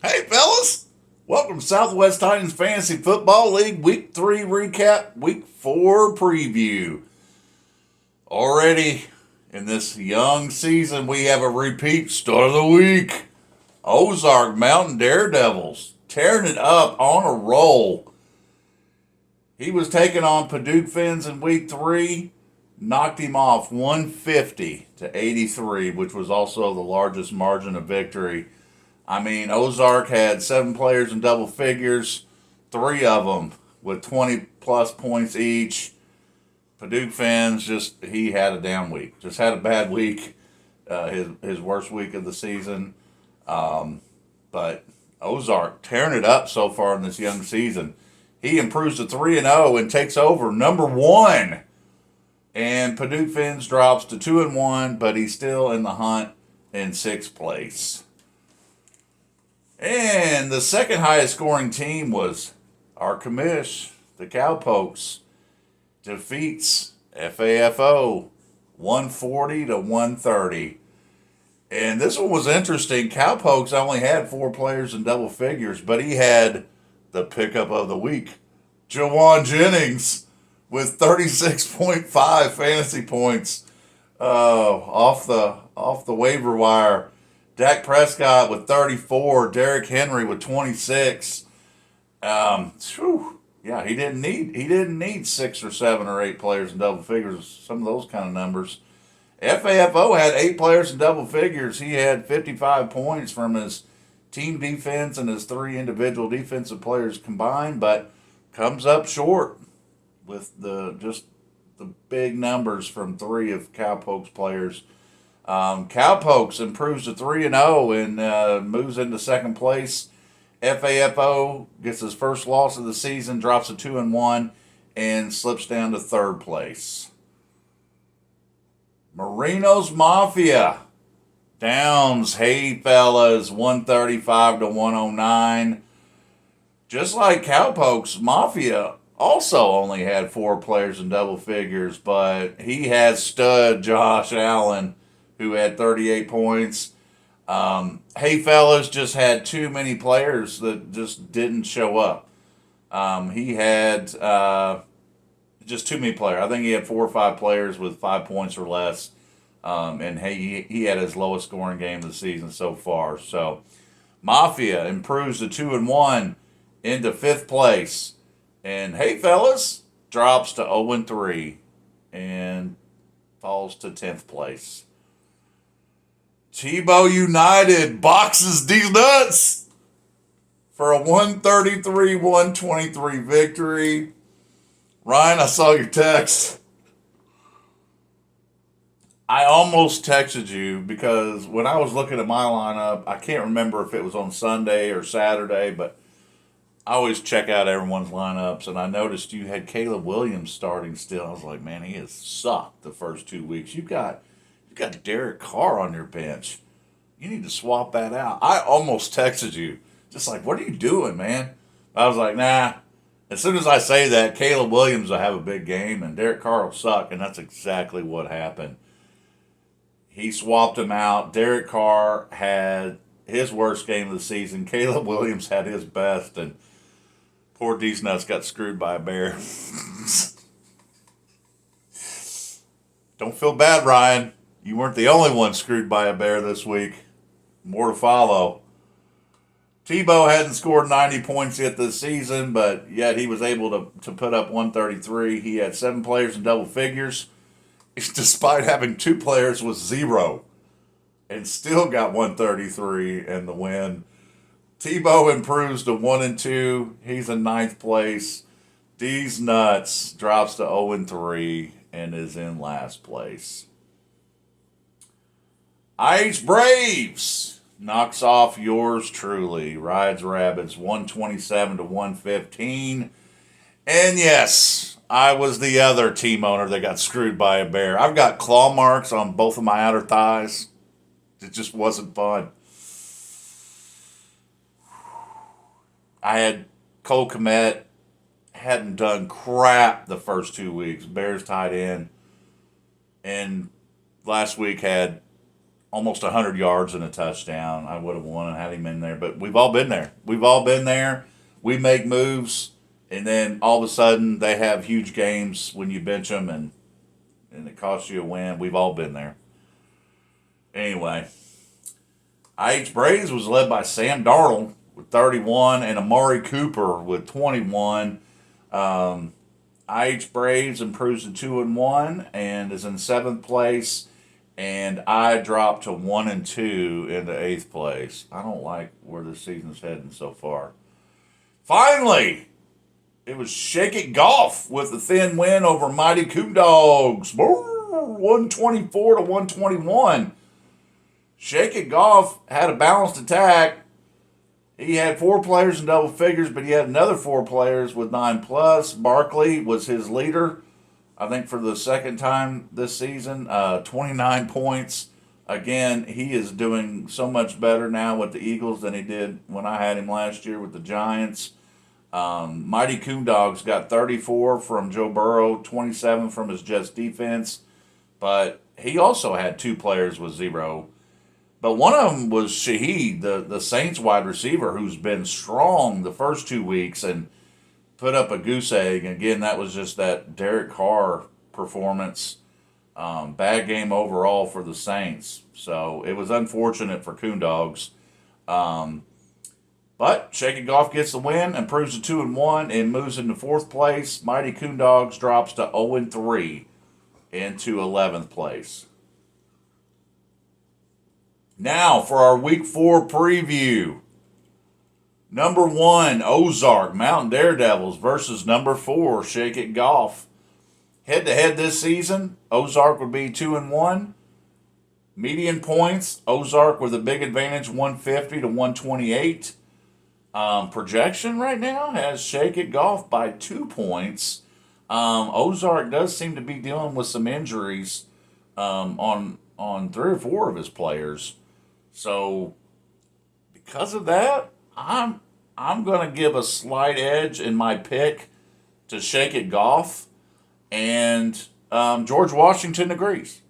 Hey, fellas! Welcome to Southwest Titans Fantasy Football League Week 3 recap, Week 4 preview. Already in this young season, we have a repeat start of the week. Ozark Mountain Daredevils tearing it up on a roll. He was taking on Paducah Fins in Week 3, knocked him off 150 to 83, which was also the largest margin of victory. I mean, Ozark had 7 players in double figures, 3 of them with 20 plus points each. Paducah Fins he had a down week, just had a bad week, his worst week of the season. But Ozark tearing it up so far in this young season. He improves to 3-0 and takes over number 1. And Paducah Fins drops to 2-1, but he's still in the hunt in 6th place. And the second highest scoring team was our commish, the Cowpokes, defeats FAFO 140 to 130. And this one was interesting. Cowpokes only had 4 players in double figures, but he had the pickup of the week, Jawan Jennings, with 36.5 fantasy points off the waiver wire. Dak Prescott with 34, Derrick Henry with 26. Yeah, he didn't need 6 or 7 or 8 players in double figures. Some of those kind of numbers. FAFO had 8 players in double figures. He had 55 points from his team defense and his 3 individual defensive players combined, but comes up short with the big numbers from 3 of Cowpokes players. Cowpokes improves to 3-0 and moves into 2nd place. FAFO gets his first loss of the season, drops to 2-1, and slips down to 3rd place. Marinos Mafia downs Hey Fellas 135 to 109. Just like Cowpokes, Mafia also only had 4 players in double figures, but he has stud Josh Allen, who had 38 points. Hey Fellas just had too many players that just didn't show up. He had just too many players. I think he had 4 or 5 players with 5 points or less. And he had his lowest scoring game of the season so far. So Mafia improves to 2-1 into 5th place. And Hey Fellas drops to 0-3 and falls to 10th place. Tebow United boxes these nuts for a 133-123 victory. Ryan, I saw your text. I almost texted you because when I was looking at my lineup, I can't remember if it was on Sunday or Saturday, but I always check out everyone's lineups, and I noticed you had Caleb Williams starting still. I was like, man, he has sucked the first 2 weeks. You got Derek Carr on your bench. You need to swap that out. I almost texted you, just like, what are you doing, man? I was like, nah. As soon as I say that, Caleb Williams will have a big game, and Derek Carr will suck, and that's exactly what happened. He swapped him out. Derek Carr had his worst game of the season. Caleb Williams had his best, and poor D's Nuts got screwed by a bear. Don't feel bad, Ryan. You weren't the only one screwed by a bear this week. More to follow. Tebow hadn't scored 90 points yet this season, but yet he was able to put up 133. He had 7 players in double figures, despite having 2 players with 0, and still got 133 and the win. Tebow improves to 1-2. He's in 9th place. D's Nuts drops to 0-3 and is in last place. IH Braves knocks off yours truly. Rides Rabbits 127 to 115. And yes, I was the other team owner that got screwed by a bear. I've got claw marks on both of my outer thighs. It just wasn't fun. I had Cole Kmet, hadn't done crap the first 2 weeks. Bears tied in. And last week had almost 100 yards and a touchdown. I would have won and had him in there. But we've all been there. We've all been there. We make moves, and then all of a sudden they have huge games when you bench them, and it costs you a win. We've all been there. Anyway, IH Braves was led by Sam Darnold with 31 and Amari Cooper with 21. IH Braves improves to 2-1 and is in 7th place. And I dropped to 1-2 into 8th place. I don't like where the season's heading so far. Finally, it was Shake It Golf with a thin win over Mighty Coon Dogs. 124 to 121. Shake It Golf had a balanced attack. He had 4 players in double figures, but he had another 4 players with 9+. Barkley was his leader, I think, for the second time this season. 29 points. Again, he is doing so much better now with the Eagles than he did when I had him last year with the Giants. Mighty Coon Dogs got 34 from Joe Burrow, 27 from his Jets defense. But he also had 2 players with 0. But one of them was Shaheed, the Saints wide receiver, who's been strong the first 2 weeks and put up a goose egg. Again, that was just that Derek Carr performance. Bad game overall for the Saints. So it was unfortunate for Coon Dogs. But Shake It Golf gets the win, improves to 2-1, and moves into 4th place. Mighty Coon Dogs drops to 0-3 into 11th place. Now for our Week 4 preview. Number 1, Ozark Mountain Daredevils versus number 4, Shake It Golf. Head-to-head this season, Ozark would be 2-1. Median points, Ozark with a big advantage, 150 to 128. Projection right now has Shake It Golf by 2 points. Ozark does seem to be dealing with some injuries on 3 or 4 of his players. So because of that, I'm going to give a slight edge in my pick to Shake It Golf. And George Washington agrees.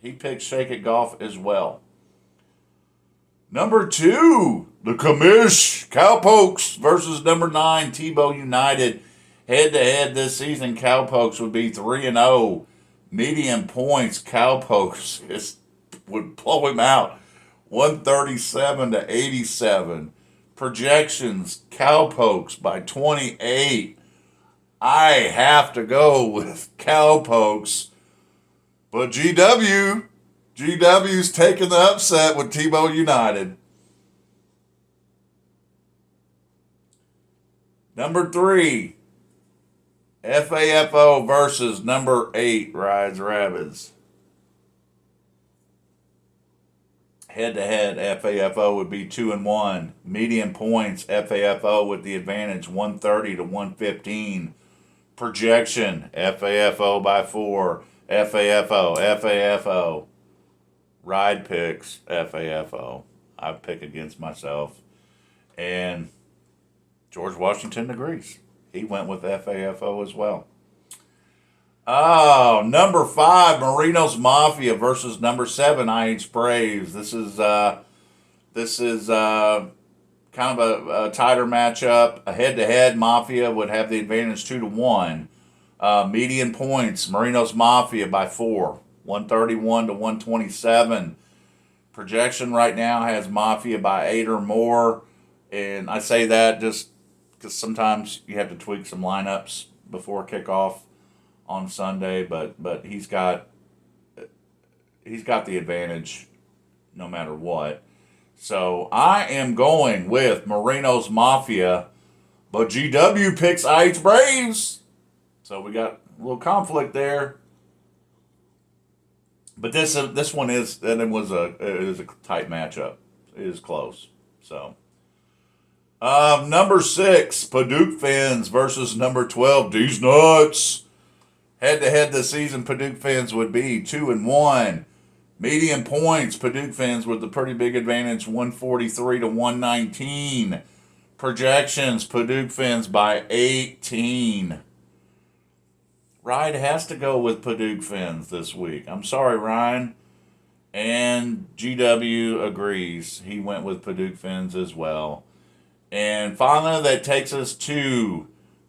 He picks Shake It Golf as well. Number 2, the Commish Cowpokes versus number 9, Tebow United. Head-to-head this season, Cowpokes would be 3-0. Median points, Cowpokes would blow him out. 137 to 87. Projections, Cowpokes by 28. I have to go with Cowpokes. But GW's taking the upset with Tebow United. Number 3, FAFO versus number 8, Rides Rabbits. Head-to-head, FAFO would be 2-1. Median points, FAFO with the advantage, 130 to 115. Projection, FAFO by 4. FAFO. Ride picks, FAFO. I pick against myself. And George Washington agrees. He went with FAFO as well. Oh, number 5, Marinos Mafia versus number 7, IH Braves. This is kind of a tighter matchup. A head-to-head, Mafia would have the advantage 2-1. Median points, Marinos Mafia by 4, 131 to 127. Projection right now has Mafia by 8 or more. And I say that just because sometimes you have to tweak some lineups before kickoff on Sunday, but he's got the advantage no matter what. So I am going with Marinos Mafia, but GW picks IH Braves. So we got a little conflict there. But this one is a tight matchup. It is close. So number 6, Paducah Fins versus number 12, D's Nuts. Head-to-head this season, Paducah Fins would be 2-1. Median points, Paducah Fins with a pretty big advantage, 143 to 119. Projections, Paducah Fins by 18. Ryan has to go with Paducah Fins this week. I'm sorry, Ryan. And GW agrees. He went with Paducah Fins as well. And finally, that takes us to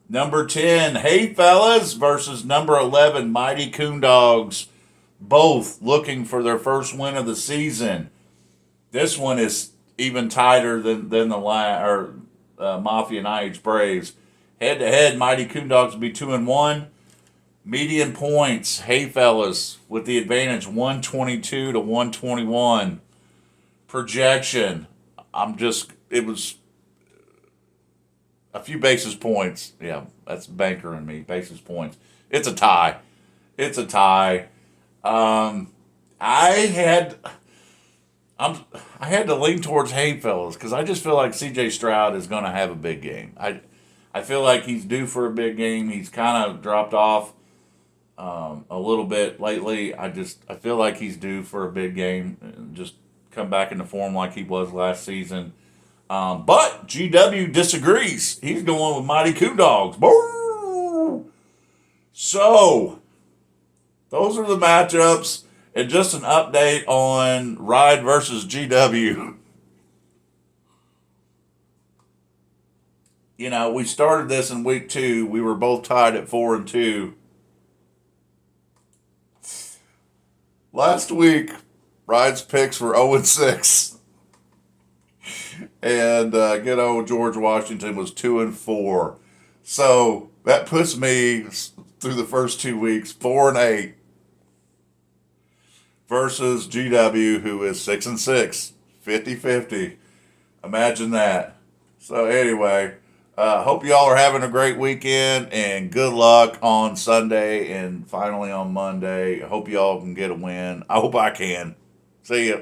number 10, Hey Fellas versus number 11, Mighty Coon Dogs. Both looking for their first win of the season. This one is even tighter than the Mafia and IH Braves. Head to head, Mighty Coon Dogs will be 2-1. Median points, Hey Fellas with the advantage, 122 to 121. Projection, it was a few basis points. Yeah, that's banker in me. Basis points. It's a tie. It's a tie. I had I had to lean towards Hay Fellas because I just feel like C.J. Stroud is going to have a big game. I feel like he's due for a big game. He's kind of dropped off a little bit lately. I feel like he's due for a big game and just come back into form like he was last season. But GW disagrees. He's going with Mighty Coon Dogs. Boo! So, those are the matchups. And just an update on Ride versus GW. You know, we started this in week 2. We were both tied at 4-2. Last week, Ride's picks were 0-6. And good old George Washington was 2-4. So that puts me through the first 2 weeks 4-8 versus GW, who is 6-6, 50-50. Imagine that. So anyway, hope y'all are having a great weekend and good luck on Sunday and finally on Monday. Hope y'all can get a win. I hope I can. See ya.